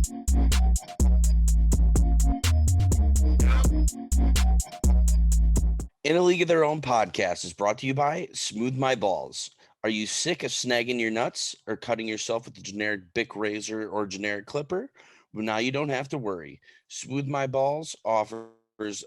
In a League of Their Own podcast is brought to you by Smooth My Balls. Are you sick of snagging your nuts or cutting yourself with a generic Bic razor or generic clipper? Well, now you don't have to worry. Smooth My Balls offers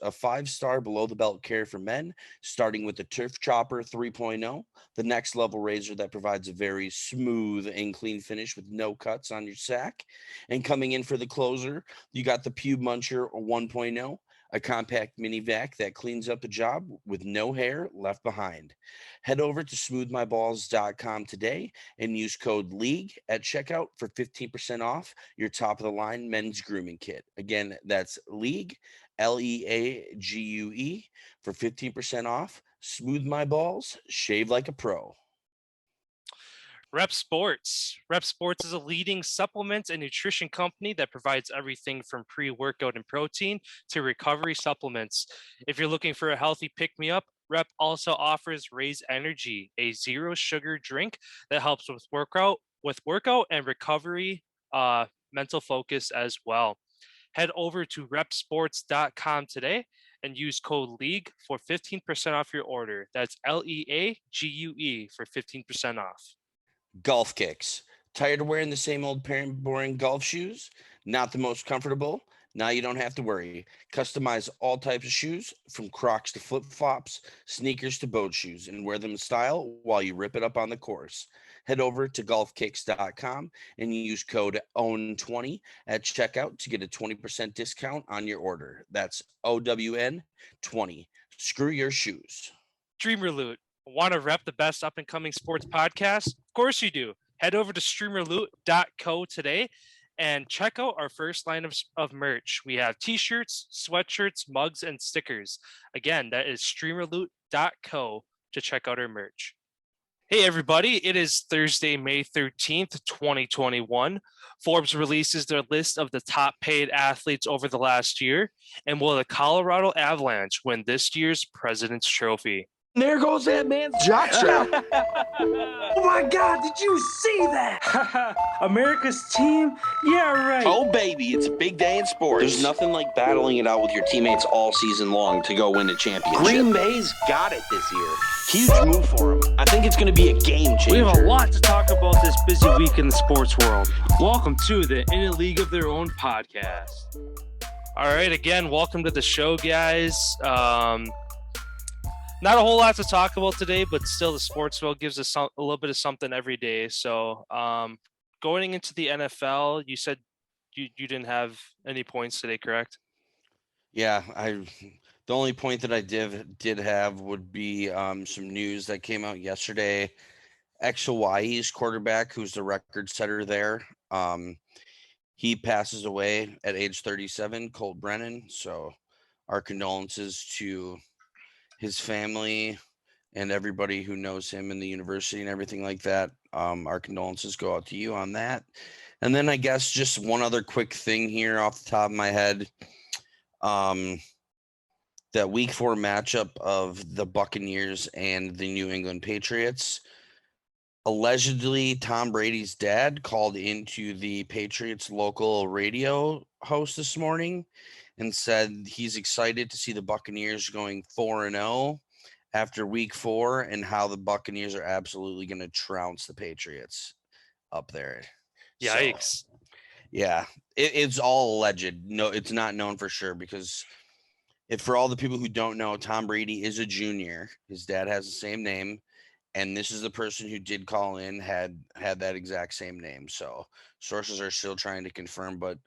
a 5-star below-the-belt care for men, starting with the Turf Chopper 3.0, the next level razor that provides a very smooth and clean finish with no cuts on your sack. And coming in for the closer, you got the Pube Muncher 1.0, a compact mini vac that cleans up the job with no hair left behind. Head over to smoothmyballs.com today and use code LEAGUE at checkout for 15% off your top of the line men's grooming kit. Again, that's LEAGUE, LEAGUE, for 15% off. Smooth My Balls, shave like a pro. Rep Sports. Rep Sports is a leading supplements and nutrition company that provides everything from pre-workout and protein to recovery supplements. If you're looking for a healthy pick-me-up, Rep also offers Raise Energy, a zero sugar drink that helps with workout and recovery, mental focus as well. Head over to repsports.com today and use code LEAGUE for 15% off your order. That's LEAGUE for 15% off. Golf kicks. Tired of wearing the same old boring golf shoes? Not the most comfortable? Now you don't have to worry. Customize all types of shoes, from Crocs to flip-flops, sneakers to boat shoes, and wear them in style while you rip it up on the course. Head over to golfkicks.com and use code OWN20 at checkout to get a 20% discount on your order. That's OWN20. Screw your shoes. Streamer Loot. Want to rep the best up-and-coming sports podcast? Of course you do. Head over to streamerloot.co today and check out our first line of merch. We have t-shirts, sweatshirts, mugs, and stickers. Again, that is streamerloot.co to check out our merch. Hey, everybody. It is Thursday, May 13th, 2021. Forbes releases their list of the top paid athletes over the last year. And will the Colorado Avalanche win this year's President's Trophy? There goes that man's jockstrap. Oh my God, did you see that? America's team? Yeah, right. Oh, baby, it's a big day in sports. There's nothing like battling it out with your teammates all season long to go win a championship. Green Bay's got it this year. Huge move for them. I think it's going to be a game changer. We have a lot to talk about this busy week in the sports world. Welcome to the In a League of Their Own podcast. All right, again, welcome to the show, guys. Not a whole lot to talk about today, but still the sports world gives us a little bit of something every day. So going into the NFL, you said you didn't have any points today, correct? Yeah, the only point that I did have would be some news that came out yesterday. Hawaii's quarterback, who's the record setter there, he passes away at age 37, Colt Brennan. So our condolences to his family and everybody who knows him in the university and everything like that. Our condolences go out to you on that. And then I guess just one other quick thing here off the top of my head. That week 4 matchup of the Buccaneers and the New England Patriots. Allegedly, Tom Brady's dad called into the Patriots local radio host this morning and said he's excited to see the Buccaneers going 4-0 after week 4 and how the Buccaneers are absolutely going to trounce the Patriots up there. Yikes. So, yeah, it's all alleged. No, it's not known for sure because for all the people who don't know, Tom Brady is a junior. His dad has the same name. And this is the person who did call in, had that exact same name. So sources are still trying to confirm, but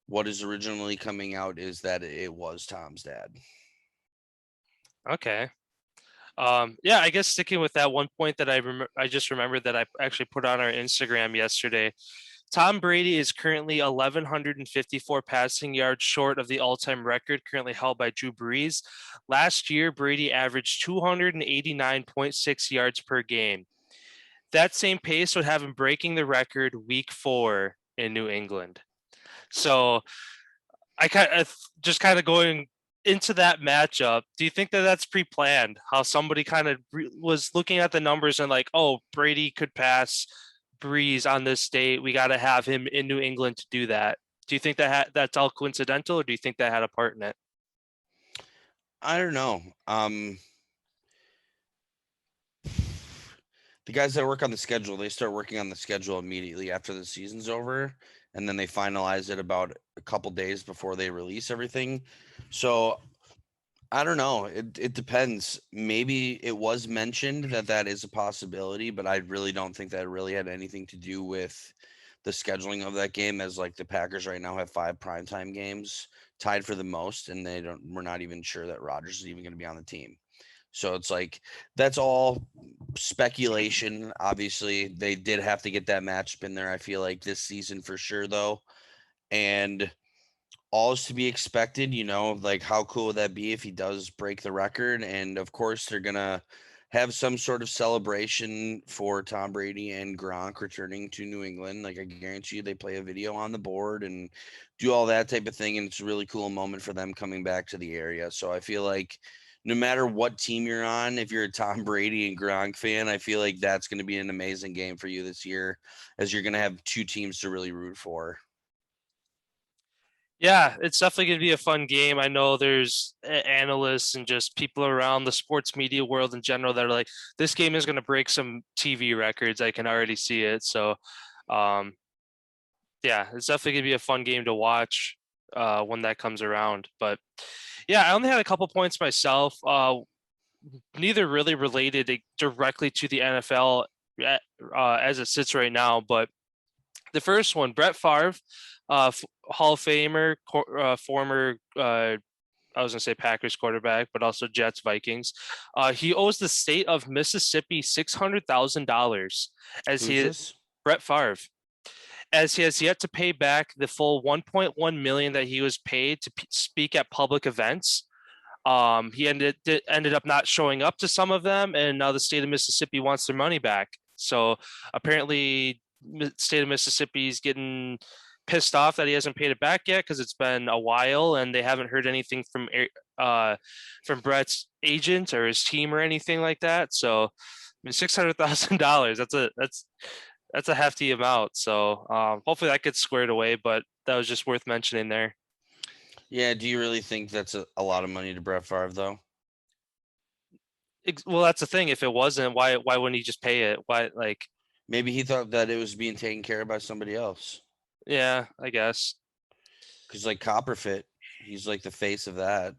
what is originally coming out is that it was Tom's dad. Okay. Yeah, I guess sticking with that one point that I just remembered that I actually put on our Instagram yesterday. Tom Brady is currently 1,154 passing yards short of the all-time record currently held by Drew Brees. Last year, Brady averaged 289.6 yards per game. That same pace would have him breaking the record week 4 in New England. So I just going into that matchup, do you think that that's pre-planned? How somebody kind of was looking at the numbers and like, oh, Brady could pass Breeze on this date. We got to have him in New England to do that. Do you think that's all coincidental, or do you think that had a part in it? I don't know. The guys that work on the schedule, they start working on the schedule immediately after the season's over, and then they finalize it about a couple days before they release everything. So I don't know. It depends. Maybe it was mentioned that is a possibility, but I really don't think that really had anything to do with the scheduling of that game, as like the Packers right now have 5 primetime games tied for the most, and we're not even sure that Rodgers is even going to be on the team. So it's like, that's all speculation. Obviously, they did have to get that matchup in there, I feel like, this season for sure, though. And all is to be expected, like how cool would that be if he does break the record? And of course, they're going to have some sort of celebration for Tom Brady and Gronk returning to New England. Like, I guarantee you they play a video on the board and do all that type of thing. And it's a really cool moment for them coming back to the area. So I feel like no matter what team you're on, if you're a Tom Brady and Gronk fan, I feel like that's going to be an amazing game for you this year, as you're going to have 2 teams to really root for. Yeah, it's definitely going to be a fun game. I know there's analysts and just people around the sports media world in general that are like, this game is going to break some TV records. I can already see it. So, yeah, it's definitely going to be a fun game to watch when that comes around. But yeah, I only had a couple points myself. Neither really related directly to the NFL as it sits right now. But the first one, Brett Favre, Hall of Famer, former, I was going to say Packers quarterback, but also Jets, Vikings. He owes the state of Mississippi $600,000 as Brett Favre, as he has yet to pay back the full $1.1 million that he was paid to speak at public events. He ended up not showing up to some of them, and now the state of Mississippi wants their money back. So apparently, the state of Mississippi is getting pissed off that he hasn't paid it back yet, because it's been a while and they haven't heard anything from Brett's agent or his team or anything like that. So, I mean, $600,000, that's a hefty amount. So hopefully that gets squared away, but that was just worth mentioning there. Yeah, do you really think that's a lot of money to Brett Favre, though? Well, that's the thing. If it wasn't, why wouldn't he just pay it? Why, like, maybe he thought that it was being taken care of by somebody else. Yeah, I guess. Because like Copperfit, he's like the face of that.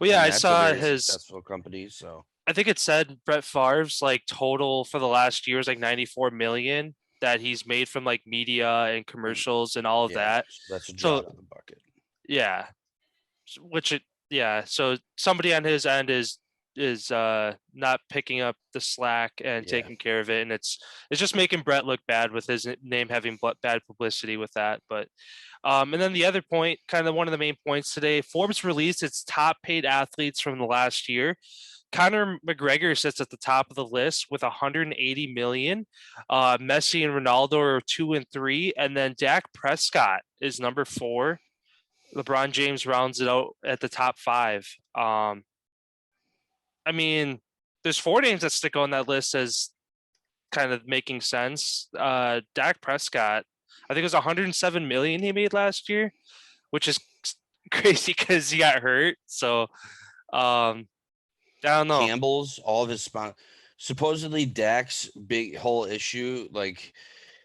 Well, yeah, I saw his successful company. So I think it said Brett Favre's like total for the last year is like 94 million that he's made from like media and commercials and all of that. That's a drop in the bucket. Yeah. So somebody on his end is not picking up the slack and taking care of it, and it's just making Brett look bad with his name having bad publicity with that. But and then the other point, kind of one of the main points today, Forbes released its top paid athletes from the last year. Conor McGregor sits at the top of the list with 180 million. Messi and Ronaldo are 2 and 3, and then Dak Prescott is number 4. LeBron James rounds it out at the top 5. I mean, there's 4 names that stick on that list as kind of making sense. Dak Prescott, I think it was 107 million he made last year, which is crazy because he got hurt. So, I don't know. Campbell's, all of his supposedly Dak's big whole issue, like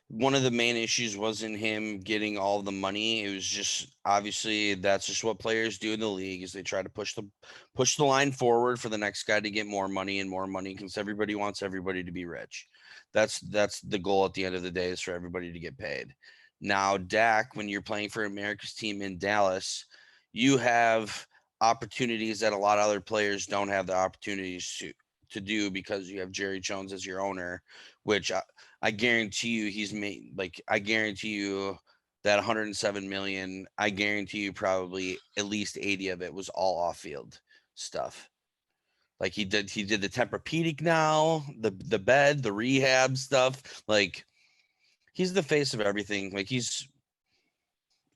one of the main issues wasn't him getting all the money. It was just, obviously, that's just what players do in the league, is they try to push the line forward for the next guy to get more money, because everybody wants everybody to be rich. That's the goal at the end of the day, is for everybody to get paid. Now, Dak, when you're playing for America's team in Dallas, you have opportunities that a lot of other players don't have the opportunities to do, because you have Jerry Jones as your owner, which I guarantee you he's made, like, I guarantee you that 107 million, I guarantee you probably at least 80 of it was all off field stuff. Like he did the Tempur-Pedic now, the bed, the rehab stuff. Like, he's the face of everything. Like, he's,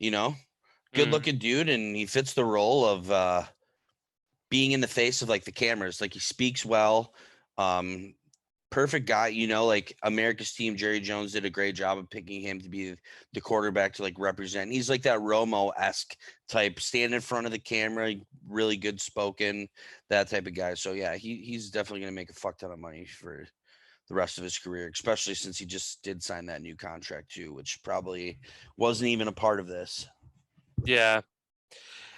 good looking dude, and he fits the role of being in the face of like the cameras. Like, he speaks well, perfect guy. You know, like America's team, Jerry Jones did a great job of picking him to be the quarterback to like represent. He's like that Romo-esque type, stand in front of the camera, really good spoken, that type of guy. So yeah, he's definitely going to make a fuck ton of money for the rest of his career, especially since he just did sign that new contract too, which probably wasn't even a part of this. Yeah.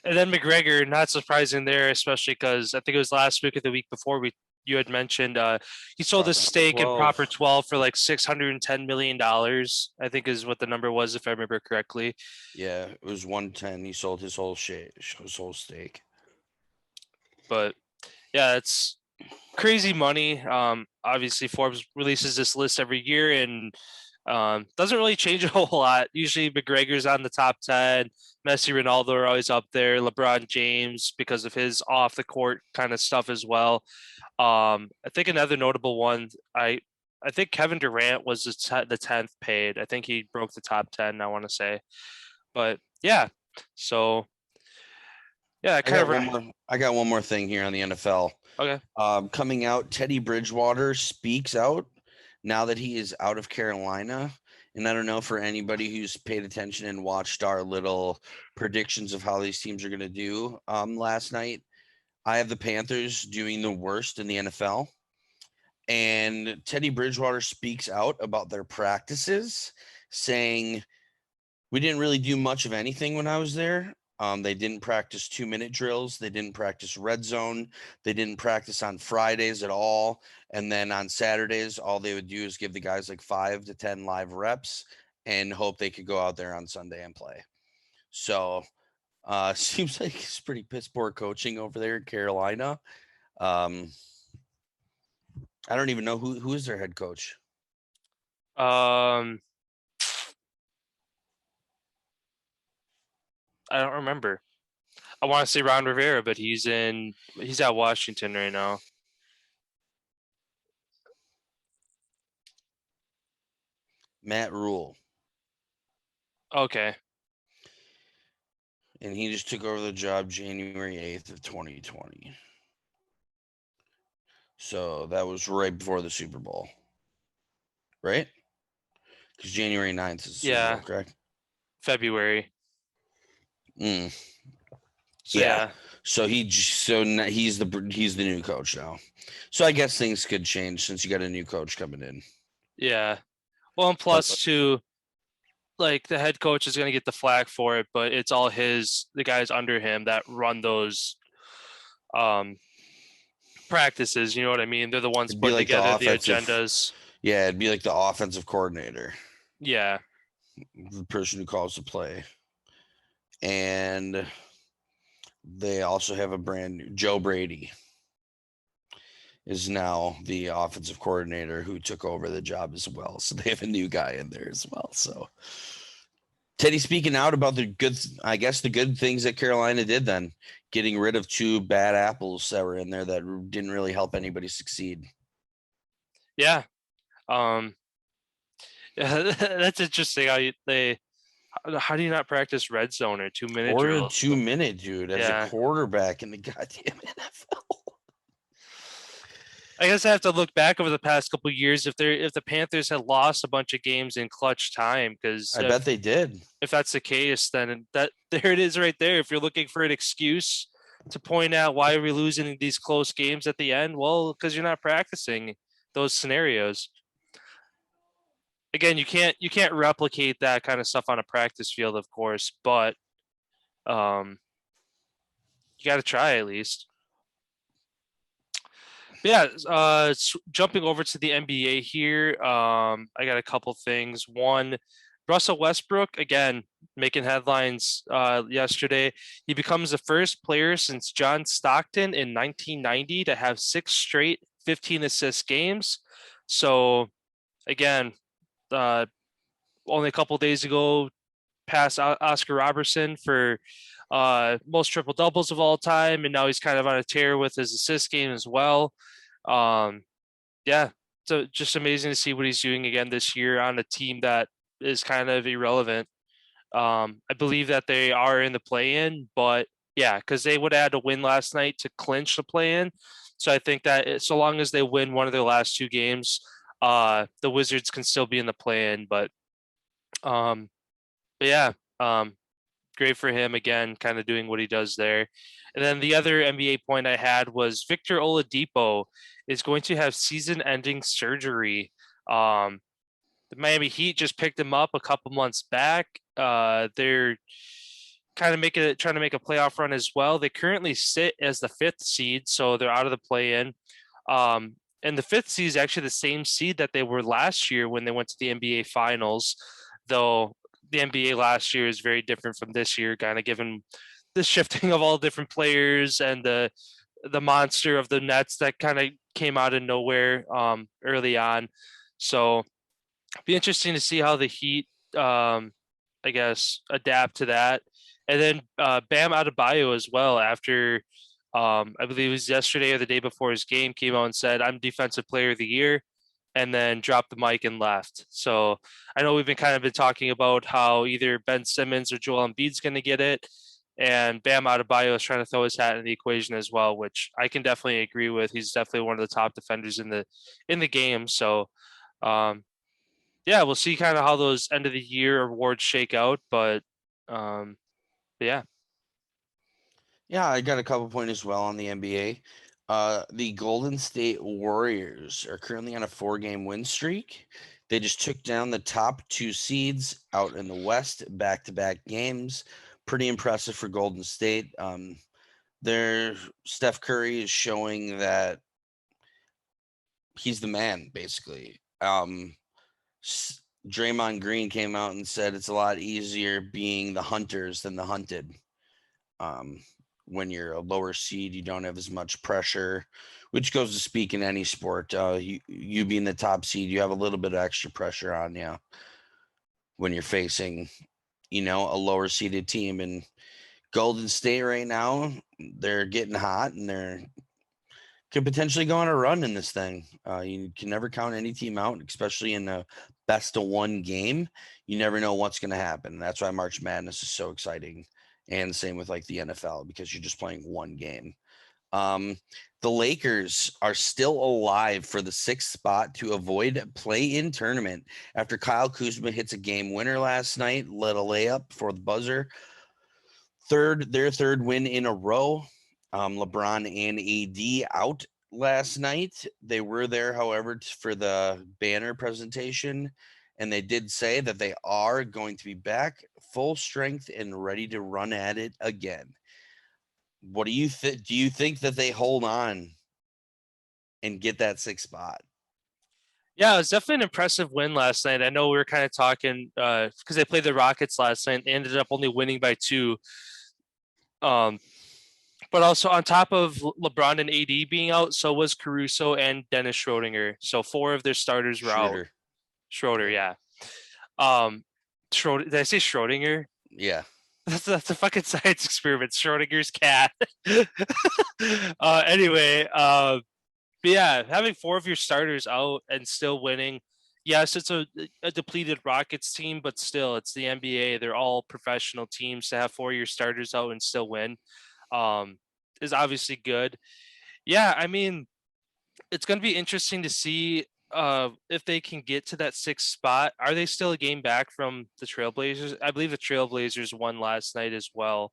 And then McGregor, not surprising there, especially because I think it was last week or the week before you had mentioned he sold his stake in Proper 12 for like $610 million, I think is what the number was, if I remember correctly. Yeah, it was 110. He sold his whole stake. But yeah, it's crazy money. Obviously Forbes releases this list every year and doesn't really change a whole lot. Usually McGregor's on the top 10. Messi, Ronaldo are always up there. LeBron James because of his off the court kind of stuff as well. I think another notable one, I think Kevin Durant was the 10th paid. I think he broke the top 10, I want to say. But yeah, so yeah, I got one more thing here on the NFL. Okay. Coming out, Teddy Bridgewater speaks out now that he is out of Carolina. And I don't know for anybody who's paid attention and watched our little predictions of how these teams are going to do last night. I have the Panthers doing the worst in the NFL. And Teddy Bridgewater speaks out about their practices, saying, we didn't really do much of anything when I was there. They didn't practice 2-minute drills. They didn't practice red zone. They didn't practice on Fridays at all. And then on Saturdays, all they would do is give the guys like 5 to 10 live reps and hope they could go out there on Sunday and play. So seems like it's pretty piss poor coaching over there in Carolina. I don't even know who is their head coach. I don't remember. I want to say Ron Rivera, but he's at Washington right now. Matt Rule. Okay. And he just took over the job January 8th of 2020. So that was right before the Super Bowl. Right? Because January 9th is the Super Bowl, correct? February. So, yeah. So he's the new coach now. So I guess things could change since you got a new coach coming in. Yeah. Well, and plus too, like the head coach is going to get the flack for it, but it's all the guys under him that run those practices. You know what I mean? They're the ones putting together the agendas. Yeah, it'd be like the offensive coordinator. Yeah. The person who calls the play. And they also have a brand new Joe Brady is now the offensive coordinator who took over the job as well. So they have a new guy in there as well. So Teddy speaking out about the good things that Carolina did then, getting rid of 2 bad apples that were in there that didn't really help anybody succeed. Yeah. That's interesting how do you not practice red zone or 2-minute drills? 2-minute, dude, as a quarterback in the goddamn NFL. I guess I have to look back over the past couple of years if the Panthers had lost a bunch of games in clutch time, because I bet they did. If that's the case, then there it is right there. If you're looking for an excuse to point out why we're losing these close games at the end, well, because you're not practicing those scenarios. Again, you can't replicate that kind of stuff on a practice field, of course, but you got to try at least. But yeah, jumping over to the NBA here, I got a couple things. One, Russell Westbrook, again, making headlines yesterday. He becomes the first player since John Stockton in 1990 to have 6 straight 15-assist games. So, again, only a couple days ago, passed Oscar Robertson for most triple doubles of all time, and now he's kind of on a tear with his assist game as well. Yeah, so just amazing to see what he's doing again this year on a team that is kind of irrelevant. I believe that they are in the play-in, but yeah, because they would have had to win last night to clinch the play-in. So I think that so long as they win one of their last 2 games, the Wizards can still be in the play-in. But yeah, great for him again, kind of doing what he does there. And then the other NBA point I had was Victor Oladipo is going to have season-ending surgery. The Miami Heat just picked him up a couple months back. They're kind of trying to make a playoff run as well. They currently sit as the 5th seed, so they're out of the play-in. And the 5th seed is actually the same seed that they were last year when they went to the NBA Finals, though the NBA last year is very different from this year, kind of given the shifting of all different players and the monster of the Nets that kind of came out of nowhere early on. So be interesting to see how the Heat, I guess, adapt to that. And then Bam Adebayo as well, after I believe it was yesterday or the day before his game, came out and said, I'm Defensive Player of the Year, and then dropped the mic and left. So I know we've been talking about how either Ben Simmons or Joel Embiid's going to get it, and Bam Adebayo is trying to throw his hat in the equation as well, which I can definitely agree with. He's definitely one of the top defenders in the game. So yeah, we'll see kind of how those end of the year awards shake out, but yeah. Yeah, I got a couple points as well on the NBA. The Golden State Warriors are currently on a 4-game win streak. They just took down the top 2 seeds out in the West, back-to-back games. Pretty impressive for Golden State. Their Steph Curry is showing that he's the man, basically. Draymond Green came out and said it's a lot easier being the hunters than the hunted. When you're a lower seed, you don't have as much pressure, which goes to speak in any sport. You being the top seed, you have a little bit of extra pressure on you when you're facing, a lower seeded team. And Golden State right now, they're getting hot and they're could potentially go on a run in this thing. You can never count any team out, especially in a best of 1 game. You never know what's going to happen. That's why March Madness is so exciting. And same with like the NFL, because you're just playing 1 game. The Lakers are still alive for the 6th spot to avoid play-in tournament after Kyle Kuzma hits a game winner last night, led a layup for the buzzer. Their third win in a row. LeBron and AD out last night. They were there, however, for the banner presentation, and they did say that they are going to be back full strength and ready to run at it again. What do you think? Do you think that they hold on and get that 6th spot? Yeah, it was definitely an impressive win last night. I know we were kind of talking because they played the Rockets last night. They ended up only winning by 2. But also on top of LeBron and AD being out, so was Caruso and Dennis Schroeder. So 4 of their starters were out. Schroeder, yeah. Schroeder, did I say Schrodinger? Yeah. That's a fucking science experiment. Schrodinger's cat. Anyway, but yeah, having 4 of your starters out and still winning. Yes, it's a depleted Rockets team, but still, it's the NBA. They're all professional teams. To have 4 of your starters out and still win is obviously good. Yeah, I mean, it's going to be interesting to see if they can get to that 6th spot. Are they still a game back from the Trailblazers? I believe the Trailblazers won last night as well,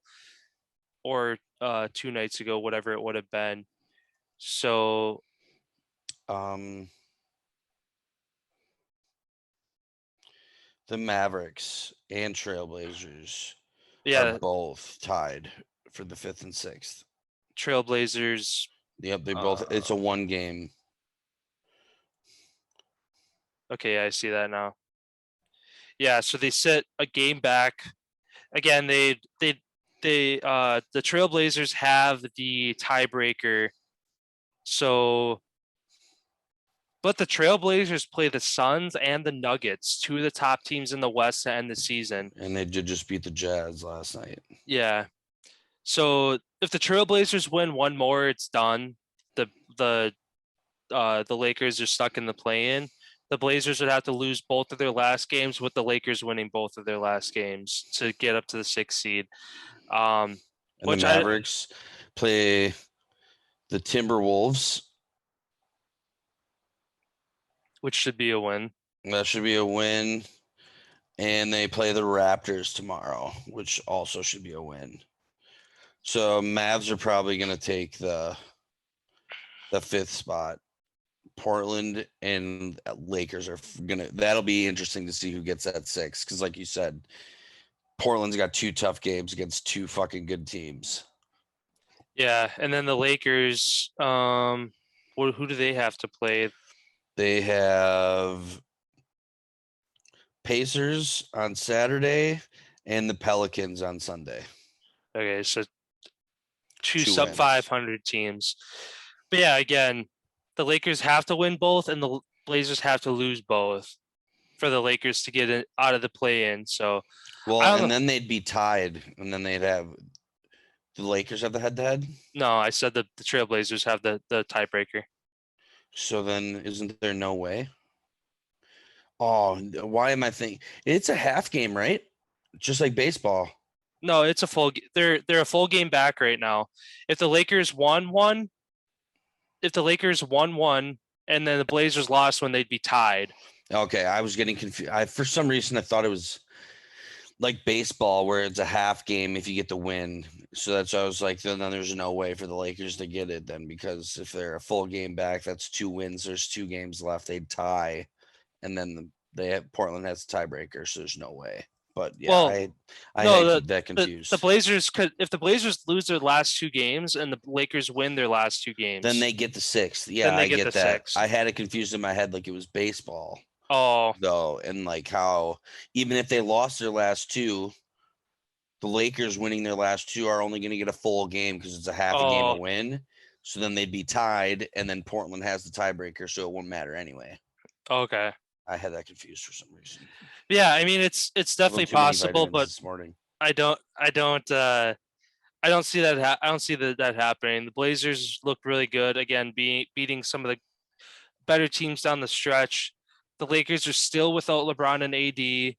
or 2 nights ago, whatever it would have been. So, the Mavericks and Trailblazers are both tied for the 5th and 6th. Trailblazers. Yep, they both. It's a 1 game. Okay, I see that now. Yeah, so they sit a game back. Again, the Trailblazers have the tiebreaker. So, but the Trailblazers play the Suns and the Nuggets, 2 of the top teams in the West to end the season. And they did just beat the Jazz last night. Yeah. So if the Trailblazers win 1 more, it's done. The Lakers are stuck in the play-in. The Blazers would have to lose both of their last games, with the Lakers winning both of their last games to get up to the 6th seed. And the Mavericks play the Timberwolves. Which should be a win. That should be a win. And they play the Raptors tomorrow, which also should be a win. So Mavs are probably going to take the 5th spot. Portland and Lakers are that'll be interesting to see who gets that 6. Because like you said, Portland's got 2 tough games against 2 fucking good teams. Yeah, and then the Lakers, who do they have to play? They have Pacers on Saturday and the Pelicans on Sunday. Okay, so 2 2 sub wins. 500 teams. But yeah, again, the Lakers have to win both, and the Blazers have to lose both for the Lakers to get out of the play-in. So, then they'd be tied, and then they'd have the Lakers have the head-to-head. No, I said the Trailblazers have the tiebreaker. So then, isn't there no way? Oh, why am I thinking it's a half game, right? Just like baseball. No, it's a full. They're a full game back right now. If the Lakers won one, and then the Blazers lost one, they'd be tied. Okay, I was getting confused. For some reason I thought it was like baseball where it's a half game if you get the win. So that's why I was like, then there's no way for the Lakers to get it then, because if they're a full game back, that's 2 wins. There's 2 games left. They'd tie, and then Portland has a tiebreaker, so there's no way. But yeah, Well, I keep that confused. The Blazers could, if the Blazers lose their last 2 games and the Lakers win their last 2 games, then they get the 6th. Yeah, I get that. 6th. I had it confused in my head like it was baseball. Oh, though, and like how even if they lost their last 2, the Lakers winning their last 2 are only going to get a full game because it's a half a game a win. So then they'd be tied, and then Portland has the tiebreaker, so it won't matter anyway. Okay. I had that confused for some reason. Yeah, I mean it's definitely possible, but this morning. I don't see that. I don't see that happening. The Blazers look really good again, beating some of the better teams down the stretch. The Lakers are still without LeBron and AD.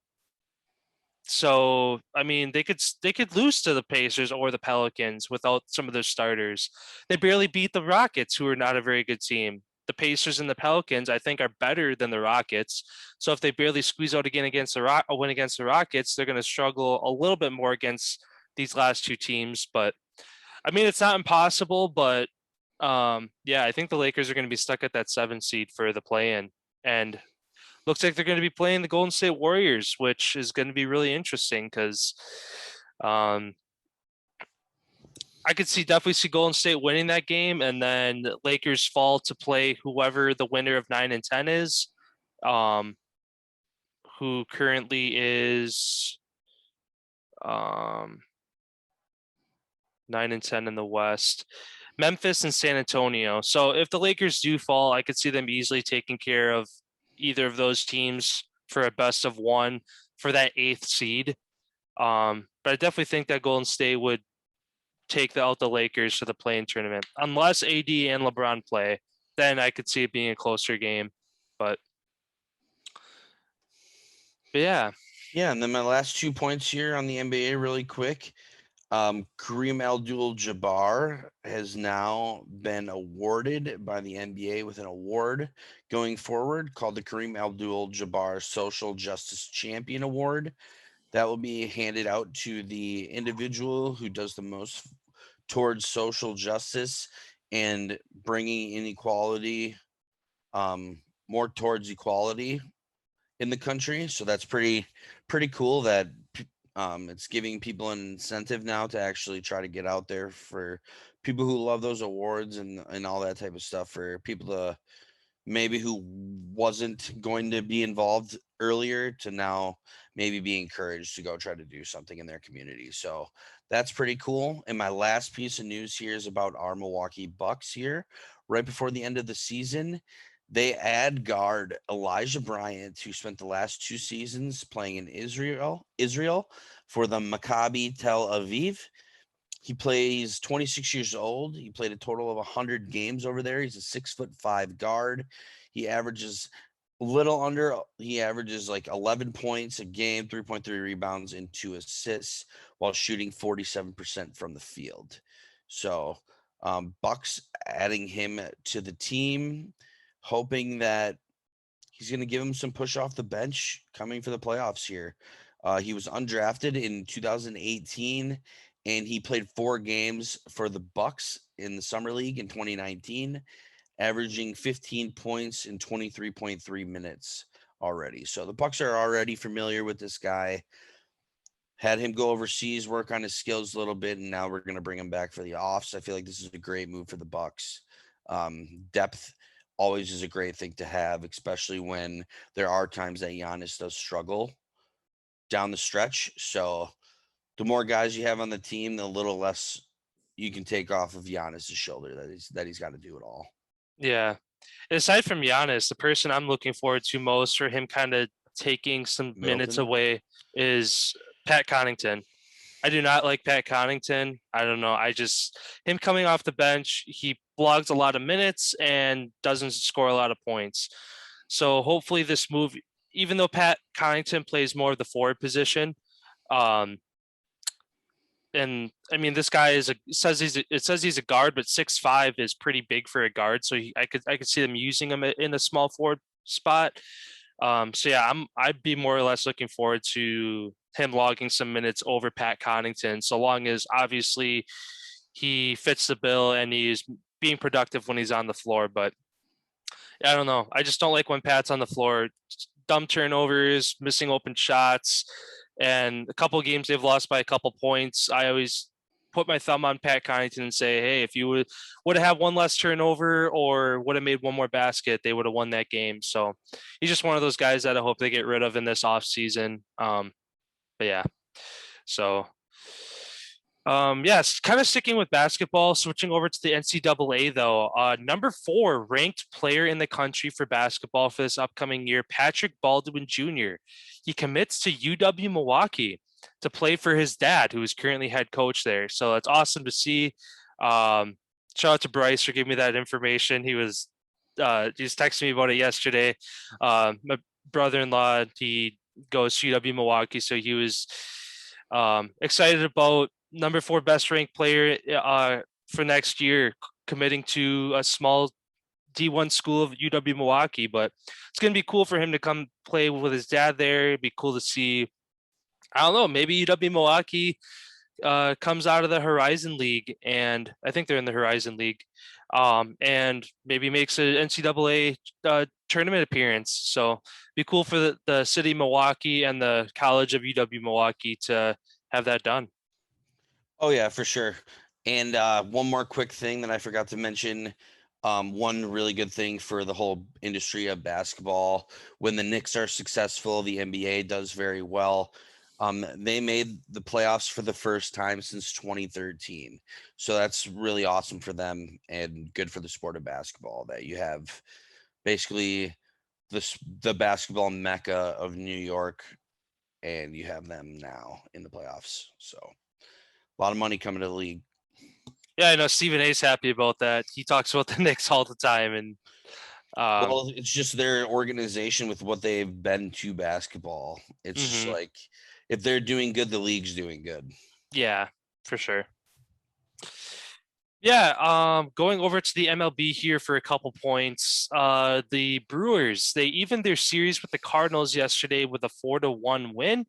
So, I mean, they could lose to the Pacers or the Pelicans without some of their starters. They barely beat the Rockets, who are not a very good team. The Pacers and the Pelicans, I think, are better than the Rockets. So if they barely squeeze out again against a win against the Rockets, they're going to struggle a little bit more against these last 2 teams. But I mean, it's not impossible, but yeah, I think the Lakers are going to be stuck at that 7 seed for the play-in, and looks like they're going to be playing the Golden State Warriors, which is going to be really interesting because I could definitely see Golden State winning that game, and then the Lakers fall to play whoever the winner of 9 and 10 is, who currently is 9 and 10 in the West. Memphis and San Antonio. So if the Lakers do fall, I could see them easily taking care of either of those teams for a best of 1 for that 8th seed. But I definitely think that Golden State would take out the Lakers to the play-in tournament. Unless AD and LeBron play, then I could see it being a closer game. But yeah. Yeah, and then my last 2 points here on the NBA really quick. Kareem Abdul-Jabbar has now been awarded by the NBA with an award going forward called the Kareem Abdul-Jabbar Social Justice Champion Award. That will be handed out to the individual who does the most towards social justice and bringing inequality, more towards equality in the country. So that's pretty cool that it's giving people an incentive now to actually try to get out there for people who love those awards and all that type of stuff, for people to maybe who wasn't going to be involved earlier to now maybe be encouraged to go try to do something in their community. So that's pretty cool. And my last piece of news here is about our Milwaukee Bucks here. Right before the end of the season, they add guard Elijah Bryant, who spent the last 2 seasons playing in Israel for the Maccabi Tel Aviv. He plays 26 years old. He played a total of 100 games over there. He's a 6'5" guard. He averages like 11 points a game, 3.3 rebounds, and 2 assists while shooting 47% from the field. So Bucks adding him to the team, hoping that he's going to give him some push off the bench coming for the playoffs here. He was undrafted in 2018, and he played 4 games for the Bucks in the Summer League in 2019, averaging 15 points in 23.3 minutes already. So the Bucks are already familiar with this guy. Had him go overseas, work on his skills a little bit, and now we're going to bring him back for the offs. I feel like this is a great move for the Bucks. Depth always is a great thing to have, especially when there are times that Giannis does struggle down the stretch. So the more guys you have on the team, the little less you can take off of Giannis' shoulder that he's got to do it all. Yeah. Aside from Giannis, the person I'm looking forward to most for him kind of taking some minutes Middleton? away is Pat Connaughton. I do not like Pat Connaughton. I don't know. Him coming off the bench, he blogs a lot of minutes and doesn't score a lot of points. So hopefully this move, even though Pat Connaughton plays more of the forward position, and I mean, this guy it says he's a guard, but 6'5" is pretty big for a guard. So I could see them using him in a small forward spot. So yeah, I'd be more or less looking forward to him logging some minutes over Pat Connaughton, so long as obviously he fits the bill and he's being productive when he's on the floor. But I don't know. I just don't like when Pat's on the floor. Dumb turnovers, missing open shots, and a couple of games they've lost by a couple points. I always put my thumb on Pat Connaughton and say, hey, if you would have had one less turnover or would have made one more basket, they would have won that game. So he's just one of those guys that I hope they get rid of in this offseason. But yeah, so yes, kind of sticking with basketball, switching over to the NCAA though. Number 4 ranked player in the country for basketball for this upcoming year, Patrick Baldwin Jr. He commits to UW Milwaukee to play for his dad, who is currently head coach there. So that's awesome to see. Shout out to Bryce for giving me that information. He was texting me about it yesterday. My brother-in-law, he goes to UW Milwaukee, so he was excited about number 4 best ranked player for next year committing to a small D1 school of UW Milwaukee. But it's going to be cool for him to come play with his dad there. It'd be cool to see. I don't know, maybe UW Milwaukee comes out of the Horizon League, and I think they're in the Horizon League, and maybe makes an NCAA tournament appearance. So it'd be cool for the city of Milwaukee and the College of UW Milwaukee to have that done. Oh yeah, for sure. And one more quick thing that I forgot to mention. One really good thing for the whole industry of basketball, when the Knicks are successful, the NBA does very well. They made the playoffs for the first time since 2013. So that's really awesome for them and good for the sport of basketball that you have basically the basketball mecca of New York, and you have them now in the playoffs. So a lot of money coming to the league. Yeah, I know Stephen A's happy about that. He talks about the Knicks all the time, and well, it's just their organization with what they've been to basketball. It's just like if they're doing good, the league's doing good. Yeah, for sure. Yeah, going over to the MLB here for a couple points. The Brewers, they evened their series with the Cardinals yesterday with a 4-1 win.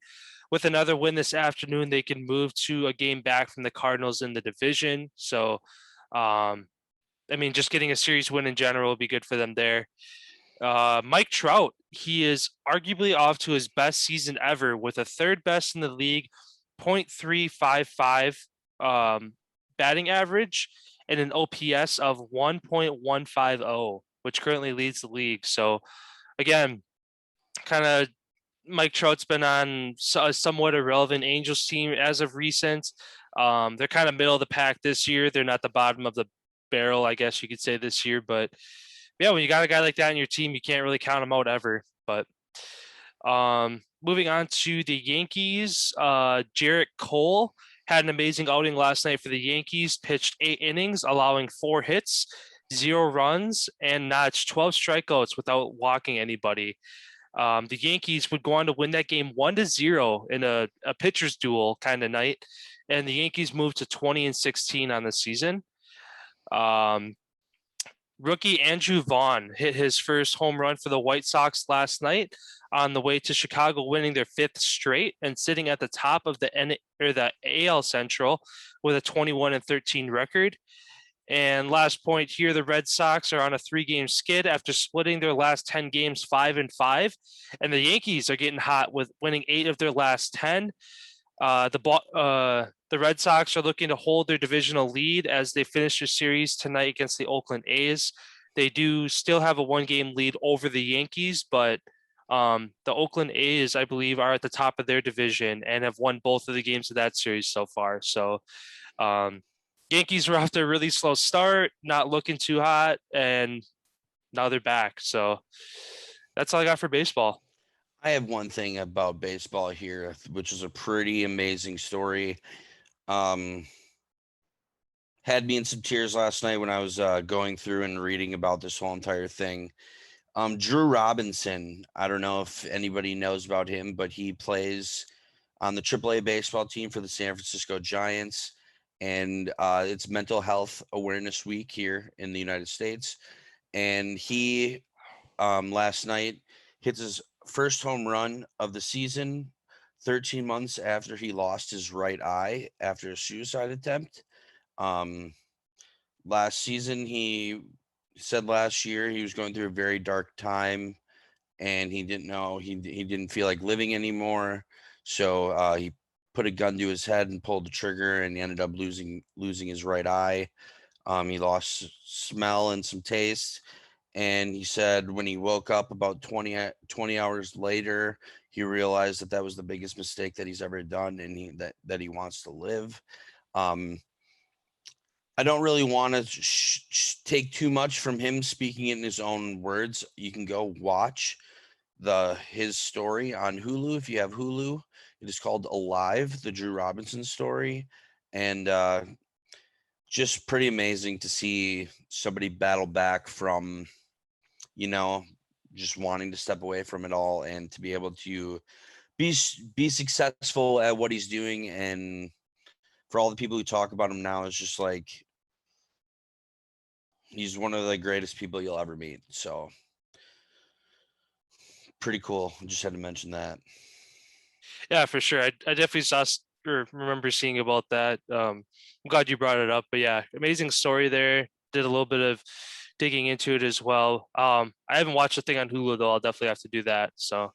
With another win this afternoon, they can move to a game back from the Cardinals in the division. So, I mean, just getting a series win in general would be good for them there. Mike Trout, he is arguably off to his best season ever with a third best in the league, .355 batting average and an OPS of 1.150, which currently leads the league. So, again, kind of Mike Trout's been on a somewhat irrelevant Angels team as of recent. They're kind of middle of the pack this year. They're not the bottom of the barrel, I guess you could say, this year. But yeah, when you got a guy like that on your team, you can't really count him out ever. But moving on to the Yankees, Jarrett Cole had an amazing outing last night for the Yankees, pitched 8 innings, allowing 4 hits, 0 runs, and notched 12 strikeouts without walking anybody. The Yankees would go on to win that game 1-0 in a pitcher's duel kind of night, and the Yankees moved to 20-16 on the season. Rookie Andrew Vaughn hit his first home run for the White Sox last night on the way to Chicago, winning their 5th straight and sitting at the top of the AL Central with a 21-13 record. And last point here, the Red Sox are on a 3-game skid after splitting their last 10 games 5-5, and the Yankees are getting hot with winning 8 of their last 10. The Red Sox are looking to hold their divisional lead as they finish their series tonight against the Oakland A's. They do still have a 1-game lead over the Yankees, but the Oakland A's, I believe, are at the top of their division and have won both of the games of that series so far. So Yankees were off to a really slow start, not looking too hot, and now they're back. So that's all I got for baseball. I have one thing about baseball here, which is a pretty amazing story. Had me in some tears last night when I was going through and reading about this whole entire thing. Drew Robinson, I don't know if anybody knows about him, but he plays on the AAA baseball team for the San Francisco Giants. And it's Mental Health Awareness Week here in the United States. And he last night hits his first home run of the season 13 months after he lost his right eye after a suicide attempt. Last season, he said last year he was going through a very dark time and he didn't know, he didn't feel like living anymore. So he put a gun to his head and pulled the trigger, and he ended up losing his right eye. He lost smell and some taste. And he said when he woke up about 20 hours later, he realized that was the biggest mistake that he's ever done, and that he wants to live. I don't really want to take too much from him speaking in his own words. You can go watch his story on Hulu if you have Hulu. It is called Alive, the Drew Robinson story. And just pretty amazing to see somebody battle back from, just wanting to step away from it all and to be able to be successful at what he's doing. And for all the people who talk about him now, it's just like, he's one of the greatest people you'll ever meet. So pretty cool. Just had to mention that. Yeah, for sure. I definitely remember seeing about that. I'm glad you brought it up, but yeah, amazing story there. Did a little bit of digging into it as well. I haven't watched the thing on Hulu though. I'll definitely have to do that. So,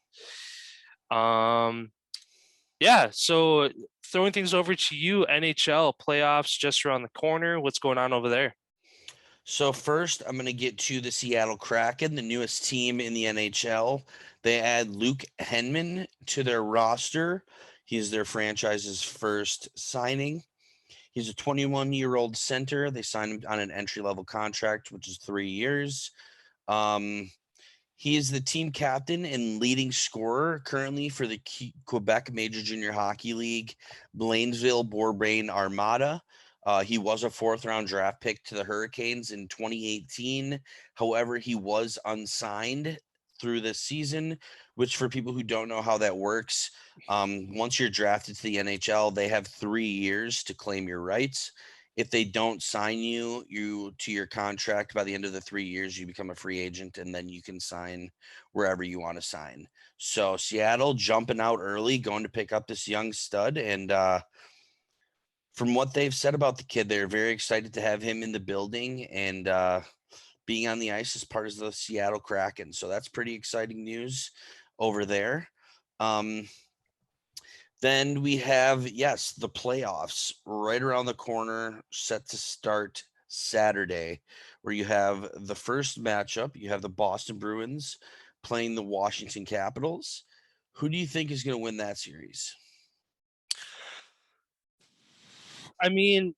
yeah. So throwing things over to you, NHL playoffs just around the corner. What's going on over there? So first, I'm going to get to the Seattle Kraken, the newest team in the NHL. They add Luke Henman to their roster. He's their franchise's first signing. He's a 21-year-old center. They signed him on an entry-level contract, which is 3 years. He is the team captain and leading scorer currently for the Quebec Major Junior Hockey League, Blainville-Bourbrain Armada. He was a 4th-round draft pick to the Hurricanes in 2018. However, he was unsigned through this season, which for people who don't know how that works, once you're drafted to the NHL, they have 3 years to claim your rights. If they don't sign you to your contract by the end of the 3 years, you become a free agent, and then you can sign wherever you want to sign. So Seattle jumping out early, going to pick up this young stud, and from what they've said about the kid, they're very excited to have him in the building and being on the ice as part of the Seattle Kraken. So that's pretty exciting news over there. Then we have, the playoffs right around the corner, set to start Saturday, where you have the first matchup. You have the Boston Bruins playing the Washington Capitals. Who do you think is going to win that series? I mean,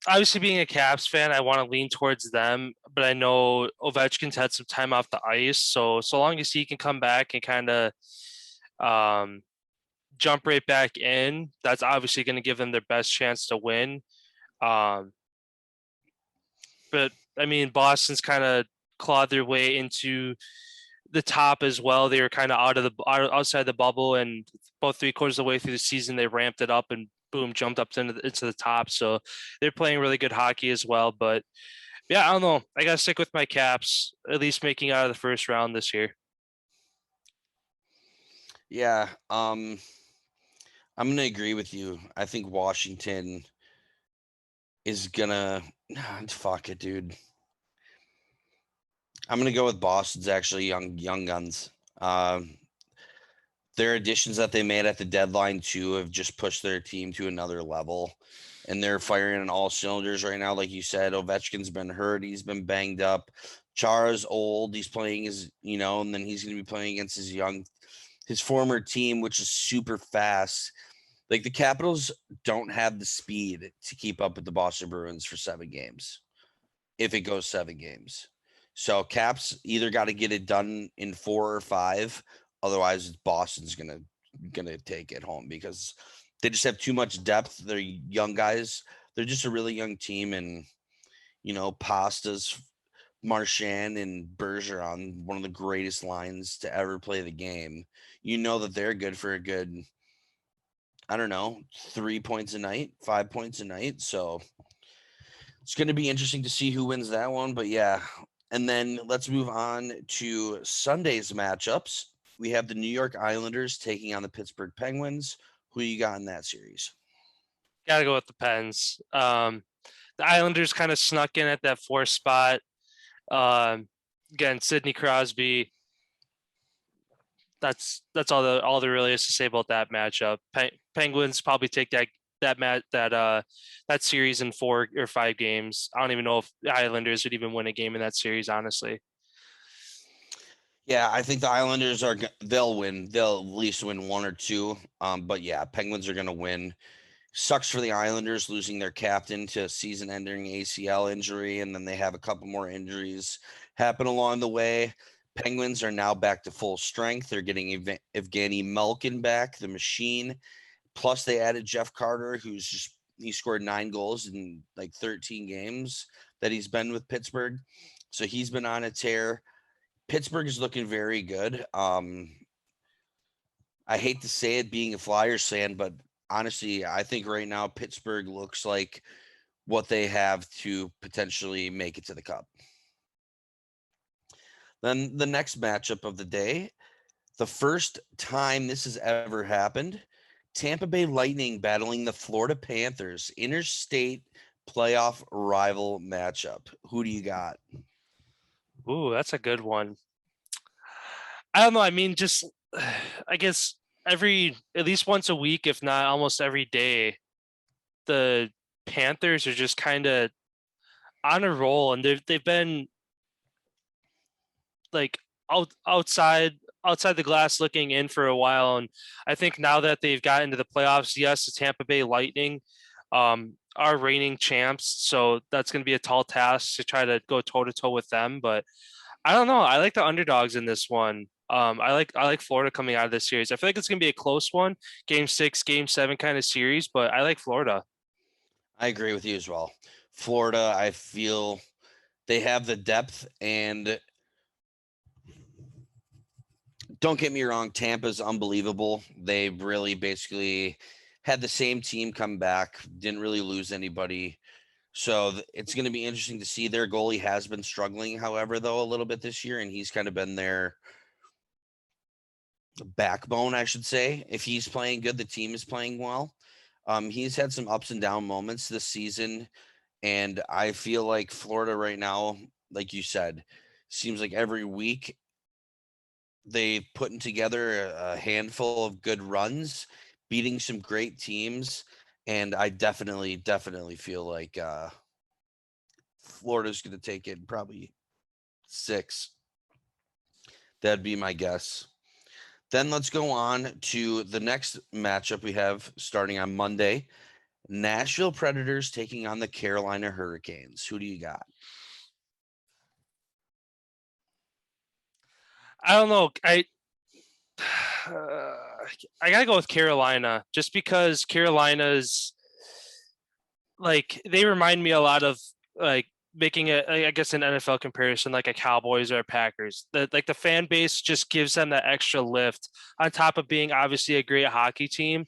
obviously being a Caps fan, I want to lean towards them, but I know Ovechkin's had some time off the ice. So long as he can come back and kind of jump right back in, that's obviously going to give them their best chance to win. But I mean, Boston's kind of clawed their way into the top as well. They were kind of outside the bubble, and about 3/4 of the way through the season, they ramped it up and boom, jumped up into the top. So they're playing really good hockey as well. But Yeah, I don't know. I gotta stick with my Caps, at least making out of the first round this year. Yeah, I'm gonna agree with you. I think Washington is gonna fuck it, dude. I'm gonna go with Boston's actually young guns. Their additions that they made at the deadline too have just pushed their team to another level, and they're firing on all cylinders right now. Like you said, Ovechkin's been hurt, he's been banged up. Chara's old, he's playing and then he's gonna be playing against his former team, which is super fast. Like the Capitals don't have the speed to keep up with the Boston Bruins for 7 games. If it goes 7 games. So Caps either got to get it done in 4 or 5. Otherwise, Boston's gonna take it home because they just have too much depth. They're young guys. They're just a really young team, and Pastas, Marchand, and Bergeron, one of the greatest lines to ever play the game. You know that they're good for a good, I don't know, 3 points a night, 5 points a night. So it's going to be interesting to see who wins that one. But yeah. And then let's move on to Sunday's matchups. We have the New York Islanders taking on the Pittsburgh Penguins. Who you got in that series? Gotta go with the Pens. The Islanders kind of snuck in at that 4th spot. Again, Sidney Crosby. That's all there really is to say about that matchup. Penguins probably take that series in 4 or 5 games. I don't even know if the Islanders would even win a game in that series, honestly. Yeah, I think the Islanders they'll win. They'll at least win 1 or 2. But yeah, Penguins are going to win. Sucks for the Islanders losing their captain to a season-ending ACL injury, and then they have a couple more injuries happen along the way. Penguins are now back to full strength. They're getting Evgeny Malkin back, the machine. Plus, they added Jeff Carter, he scored 9 goals in like 13 games that he's been with Pittsburgh. So he's been on a tear. Pittsburgh is looking very good. I hate to say it being a Flyers fan, but honestly, I think right now Pittsburgh looks like what they have to potentially make it to the Cup. Then the next matchup of the day, the first time this has ever happened, Tampa Bay Lightning battling the Florida Panthers, interstate playoff rival matchup. Who do you got? Ooh, that's a good one. I don't know. I mean, just I guess at least once a week, if not almost every day, the Panthers are just kind of on a roll, and they've been like outside the glass looking in for a while. And I think now that they've got into the playoffs, yes, the Tampa Bay Lightning are reigning champs, so that's going to be a tall task to try to go toe to toe with them. But I don't know. I like the underdogs in this one. I like Florida coming out of this series. I feel like it's going to be a close one, game 6, game 7 kind of series, but I like Florida. I agree with you as well. Florida, I feel they have the depth, and don't get me wrong, Tampa's unbelievable. They really basically had the same team come back, didn't really lose anybody. So it's going to be interesting to see. Their goalie has been struggling, however, though, a little bit this year, and he's kind of been their backbone, I should say. If he's playing good, the team is playing well. He's had some ups and down moments this season, and I feel like Florida right now, like you said, seems like every week they've putting together a handful of good runs, beating some great teams, and I definitely feel like Florida's going to take it probably 6. That'd be my guess. Then let's go on to the next matchup we have starting on Monday. Nashville Predators taking on the Carolina Hurricanes. Who do you got? I don't know. I gotta go with Carolina just because Carolina's like they remind me a lot of like making I guess an NFL comparison like a Cowboys or a Packers. The fan base just gives them that extra lift on top of being obviously a great hockey team.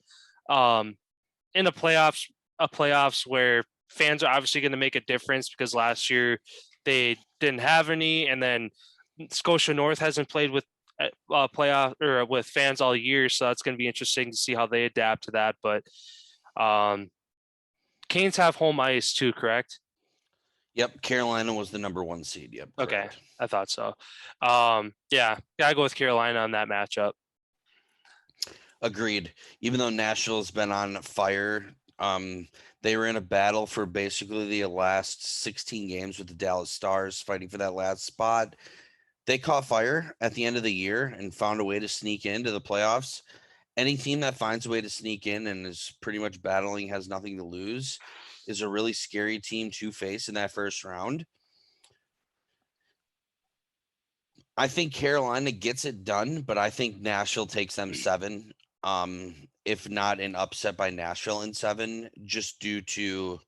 In a playoffs where fans are obviously going to make a difference because last year they didn't have any, and then Scotia North hasn't played with playoff or with fans all year, so that's going to be interesting to see how they adapt to that. But Canes have home ice too, correct? Yep, Carolina was the number 1 seed. Yep. Okay, Correct. I thought so. Yeah, gotta go with Carolina on that matchup. Agreed. Even though Nashville's been on fire, they were in a battle for basically the last 16 games with the Dallas Stars, fighting for that last spot. They caught fire at the end of the year and found a way to sneak into the playoffs. Any team that finds a way to sneak in and is pretty much battling, has nothing to lose, is a really scary team to face in that first round. I think Carolina gets it done, but I think Nashville takes them 7. If not an upset by Nashville in 7, just due to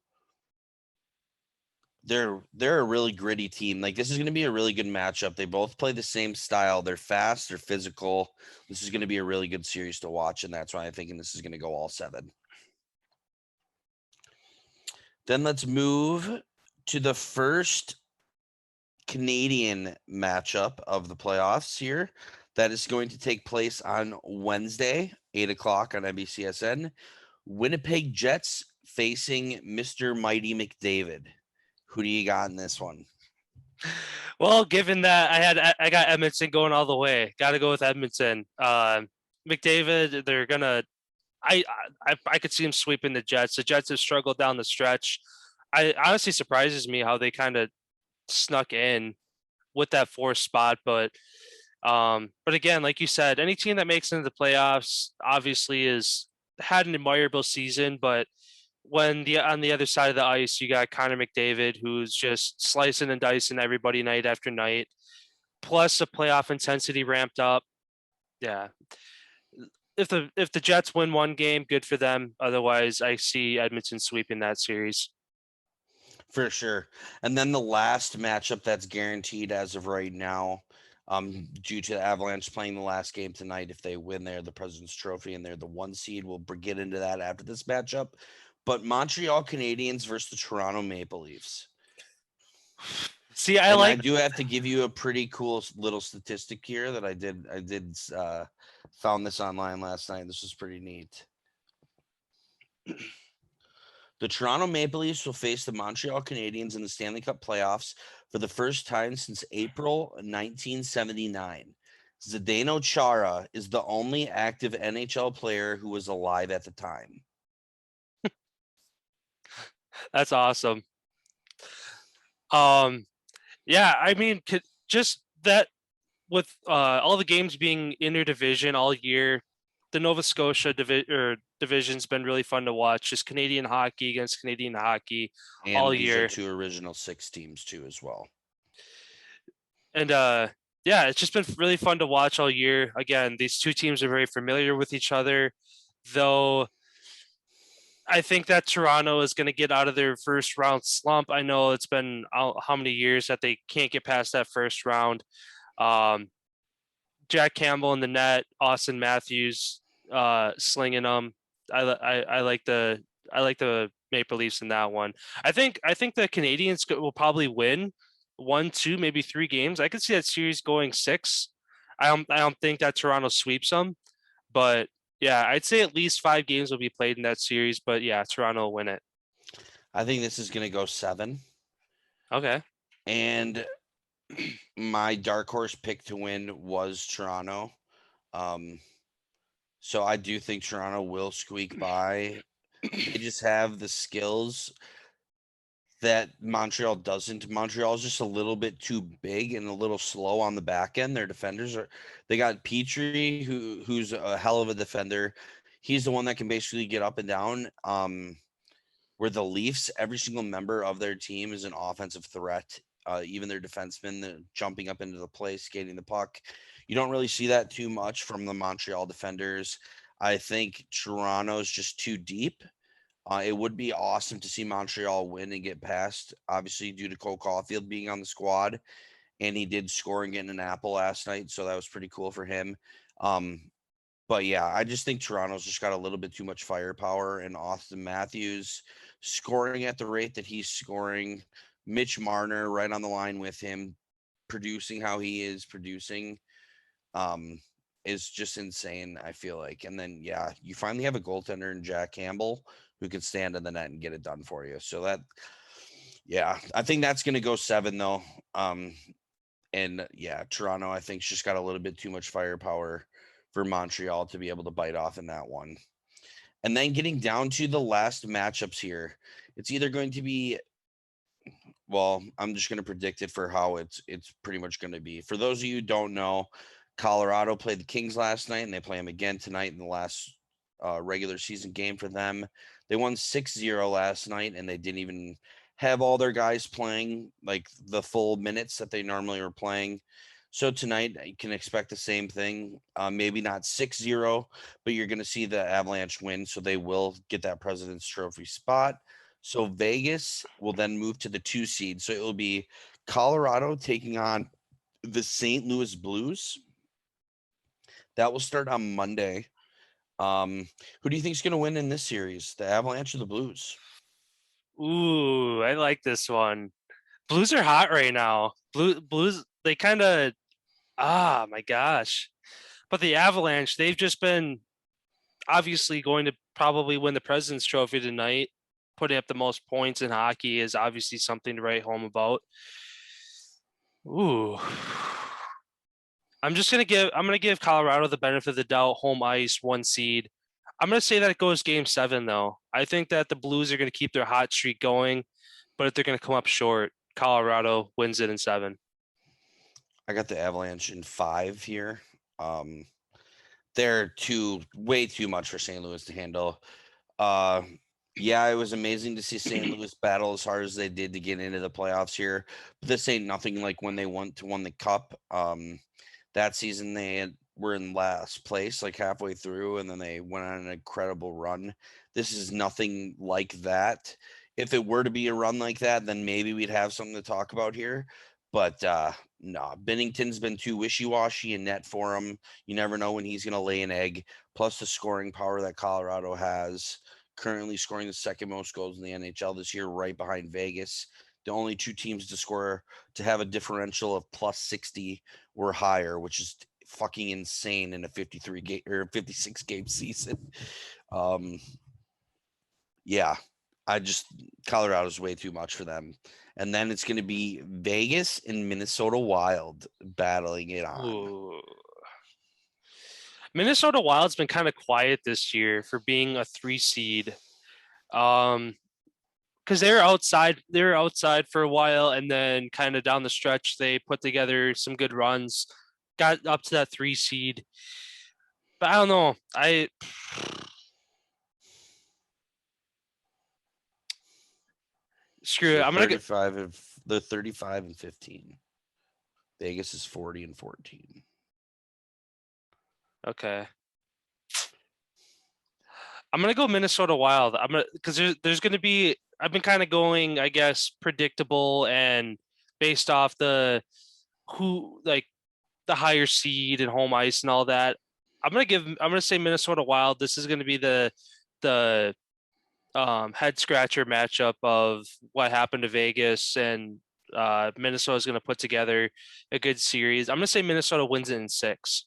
they're a really gritty team. Like, this is going to be a really good matchup. They both play the same style. They're fast, they're physical. This is going to be a really good series to watch, and that's why I'm thinking this is going to go all 7. Then let's move to the first Canadian matchup of the playoffs here. That is going to take place on Wednesday, 8:00 on NBCSN. Winnipeg Jets facing Mr. Mighty McDavid. Who do you got in this one? Well, given that I got Edmonton going all the way, got to go with Edmonton. McDavid, they're gonna. I could see him sweeping the Jets. The Jets have struggled down the stretch. I honestly surprises me how they kind of snuck in with that 4th spot, but again, like you said, any team that makes it into the playoffs obviously is had an admirable season, but when on the other side of the ice, you got Connor McDavid, who's just slicing and dicing everybody night after night, plus the playoff intensity ramped up. Yeah. If the Jets win one game, good for them. Otherwise, I see Edmonton sweeping that series. For sure. And then the last matchup that's guaranteed as of right now, due to the Avalanche playing the last game tonight, if they win, they're the President's Trophy and they're the 1 seed. We'll get into that after this matchup. But Montreal Canadiens versus the Toronto Maple Leafs. See, I do have to give you a pretty cool little statistic here that I found this online last night. This was pretty neat. The Toronto Maple Leafs will face the Montreal Canadiens in the Stanley Cup playoffs for the first time since April 1979. Zdeno Chara is the only active NHL player who was alive at the time. That's awesome. Yeah, I mean, just that with all the games being interdivision all year, the Nova Scotia division's been really fun to watch. Just Canadian hockey against Canadian hockey and all these year. Are 2 original 6 teams too as well. And yeah, it's just been really fun to watch all year. Again, these 2 teams are very familiar with each other, though I think that Toronto is going to get out of their first round slump. I know it's been how many years that they can't get past that first round. Jack Campbell in the net, Austin Matthews slinging them. I like the Maple Leafs in that one. I think the Canadiens will probably win 1, 2, maybe 3 games. I could see that series going 6. I don't think that Toronto sweeps them, but yeah, I'd say at least 5 games will be played in that series. But yeah, Toronto will win it. I think this is going to go 7. Okay. And my dark horse pick to win was Toronto. So I do think Toronto will squeak by. They just have the skills that Montreal doesn't. Montreal's just a little bit too big and a little slow on the back end. Their defenders they got Petrie, who's a hell of a defender. He's the one that can basically get up and down. Where the Leafs, every single member of their team is an offensive threat. Even their defensemen jumping up into the play, skating the puck. You don't really see that too much from the Montreal defenders. I think Toronto's just too deep. It would be awesome to see Montreal win and get past, obviously, due to Cole Caulfield being on the squad. And he did score and get an apple last night, so that was pretty cool for him. But yeah, I just think Toronto's just got a little bit too much firepower, and Austin Matthews scoring at the rate that he's scoring, Mitch Marner right on the line with him, producing how he is producing, is just insane, I feel like. And then yeah, you finally have a goaltender in Jack Campbell who can stand in the net and get it done for you. So that, yeah, I think that's going to go 7 though. And yeah, Toronto, I think, just got a little bit too much firepower for Montreal to be able to bite off in that one. And then getting down to the last matchups here, it's either going to be, well, I'm just going to predict it for how it's pretty much going to be. For those of you who don't know, Colorado played the Kings last night, and they play them again tonight in the last regular season game for them. They won 6-0 last night, and they didn't even have all their guys playing like the full minutes that they normally are playing. So tonight you can expect the same thing. Maybe not 6-0, but you're going to see the Avalanche win, so they will get that President's Trophy spot. So Vegas will then move to the 2 seed. So it will be Colorado taking on the St. Louis Blues. That will start on Monday. Who do you think is going to win in this series, the Avalanche or the Blues? Ooh, I like this one. Blues are hot right now. Blues, they kind of, my gosh. But the Avalanche, they've just been obviously going to probably win the President's Trophy tonight. Putting up the most points in hockey is obviously something to write home about. Ooh. I'm gonna give Colorado the benefit of the doubt, home ice, 1 seed. I'm gonna say that it goes game 7 though. I think that the Blues are gonna keep their hot streak going, but if they're gonna come up short, Colorado wins it in 7. I got the Avalanche in 5 here. They're way too much for St. Louis to handle. Yeah, it was amazing to see St. Louis battle as hard as they did to get into the playoffs here. But this ain't nothing like when they won the cup. That season they were in last place like halfway through, and then they went on an incredible run. This is nothing like that. If it were to be a run like that, then maybe we'd have something to talk about here. But no, Binnington's been too wishy-washy in net for him. You never know when he's going to lay an egg. Plus the scoring power that Colorado has, currently scoring the second most goals in the NHL this year, right behind Vegas. The only 2 teams to have a differential of plus 60 or higher, which is fucking insane in a 53 game or 56 game season. Yeah, Colorado's way too much for them. And then it's going to be Vegas and Minnesota Wild battling it on. Ooh. Minnesota Wild's been kind of quiet this year for being a 3 seed. Because they were outside for a while, and then kind of down the stretch they put together some good runs, got up to that 3 seed. But I don't know. Screw it. I'm gonna get 35 and 15. Vegas is 40 and 14. Okay. I'm gonna go Minnesota Wild. Because there's gonna be. I've been kind of going, I guess, predictable and based off the higher seed and home ice and all that. I'm gonna say Minnesota Wild. This is gonna be the head scratcher matchup of what happened to Vegas, and Minnesota is gonna put together a good series. I'm gonna say Minnesota wins it in 6.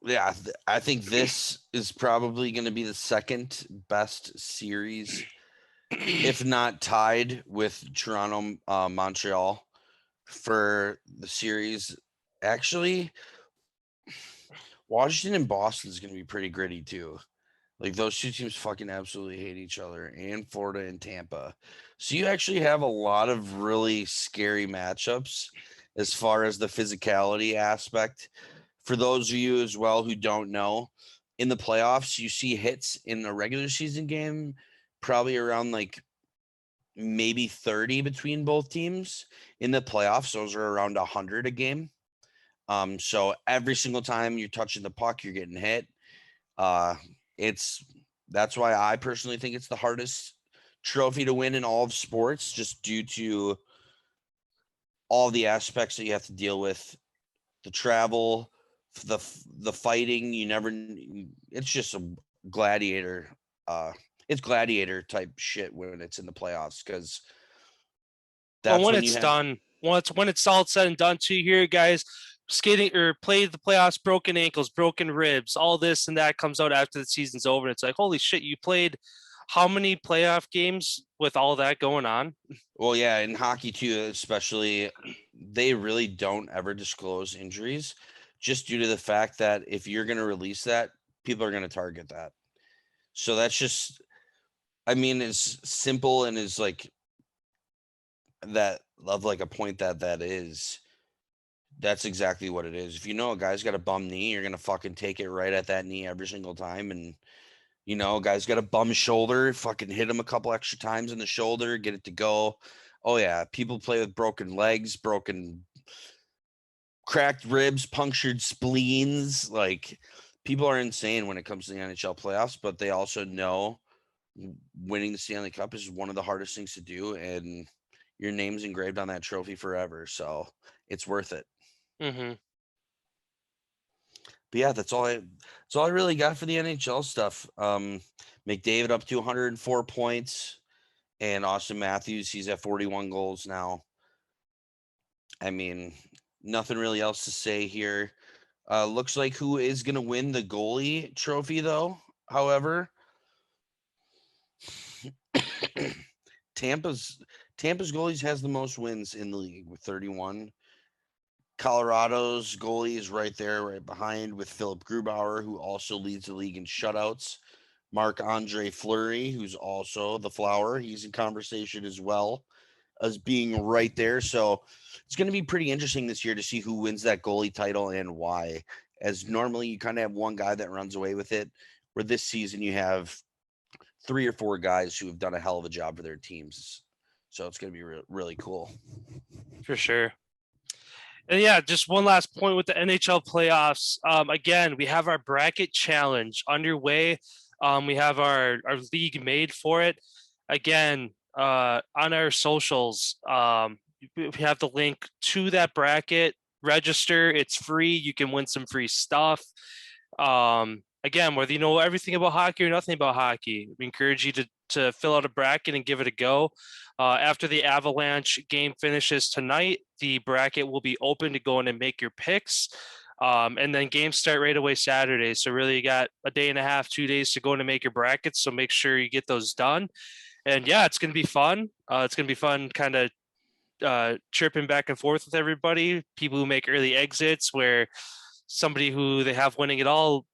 Yeah, I think this is probably going to be the second best series, if not tied with Toronto, Montreal for the series. Actually, Washington and Boston is going to be pretty gritty too. Like those 2 teams fucking absolutely hate each other, and Florida and Tampa. So you actually have a lot of really scary matchups as far as the physicality aspect. For those of you as well who don't know, in the playoffs, you see hits in a regular season game, probably around like maybe 30 between both teams. In the playoffs, those are around 100 a game. So every single time you're touching the puck, you're getting hit. That's why I personally think it's the hardest trophy to win in all of sports, just due to all the aspects that you have to deal with, the travel, the fighting. It's just a gladiator. It's gladiator type shit when it's in the playoffs, because that's when it's done. When it's all said and done, too. Here, guys, skating or played the playoffs, broken ankles, broken ribs, all this and that comes out after the season's over. And it's like, holy shit, you played how many playoff games with all that going on? Well, yeah, in hockey too, especially, they really don't ever disclose injuries, just due to the fact that if you're going to release that, people are going to target that. So that's just, I mean, as simple and as like that of like a point that is, that's exactly what it is. If you know a guy's got a bum knee, you're going to fucking take it right at that knee every single time. And you know, guy's got a bum shoulder, fucking hit him a couple extra times in the shoulder, get it to go. Oh, yeah. People play with broken legs, cracked ribs, punctured spleens. Like, people are insane when it comes to the NHL playoffs, but they also know winning the Stanley Cup is one of the hardest things to do, and your name's engraved on that trophy forever. So it's worth it. Mm-hmm. But yeah, that's all I really got for the NHL stuff. McDavid up to 104 points, and Austin Matthews, he's at 41 goals now. I mean, nothing really else to say here. Looks like who is going to win the goalie trophy, though. However, Tampa's goalies has the most wins in the league with 31. Colorado's goalie is right there, right behind, with Philip Grubauer, who also leads the league in shutouts. Marc-Andre Fleury, who's also the Flower. He's in conversation as well as being right there. So it's going to be pretty interesting this year to see who wins that goalie title and why. As normally you kind of have one guy that runs away with it, where this season you have 3 or 4 guys who have done a hell of a job for their teams. So it's going to be really cool. For sure. And yeah, just one last point with the NHL playoffs. Again, we have our bracket challenge underway. We have our league made for it. Again, on our socials, we have the link to that bracket. Register. It's free. You can win some free stuff. Again, whether you know everything about hockey or nothing about hockey, we encourage you to fill out a bracket and give it a go. After the Avalanche game finishes tonight, the bracket will be open to go in and make your picks. And then games start right away Saturday. So really you got a day and a half, 2 days to go in and make your brackets. So make sure you get those done. And yeah, it's going to be fun. It's going to be fun kind of chirping back and forth with everybody. People who make early exits, where somebody who they have winning it all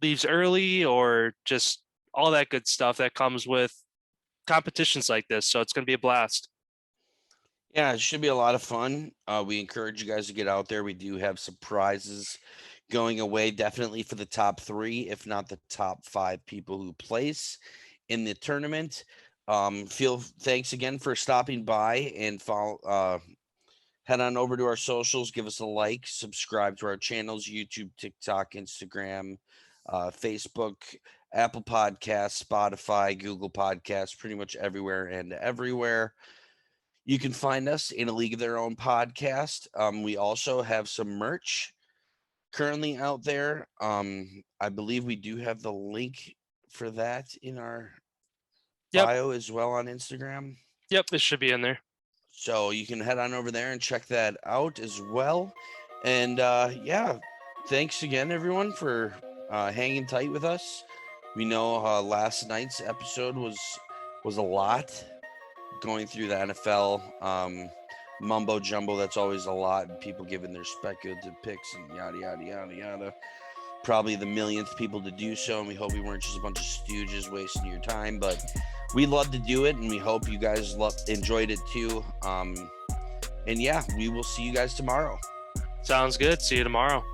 leaves early, or just all that good stuff that comes with competitions like this. So it's going to be a blast. Yeah, it should be a lot of fun. We encourage you guys to get out there. We do have some prizes going away, definitely for the top 3, if not the top 5 people who place in the tournament. Thanks again for stopping by, and follow. Head on over to our socials, give us a like, subscribe to our channels, YouTube, TikTok, Instagram, Facebook, Apple Podcasts, Spotify, Google Podcasts, pretty much everywhere and everywhere. You can find us in A League of Their Own podcast. We also have some merch currently out there. I believe we do have the link for that in our bio as well on Instagram. Yep, this should be in there. So you can head on over there and check that out as well. And yeah, thanks again, everyone, for hanging tight with us. We know last night's episode was a lot, going through the NFL mumbo jumbo. That's always a lot, and people giving their speculative picks and yada yada yada yada. Probably the millionth people to do so, and we hope we weren't just a bunch of stooges wasting your time, but we love to do it, and we hope you guys enjoyed it too. And yeah, we will see you guys tomorrow. Sounds good. See you tomorrow.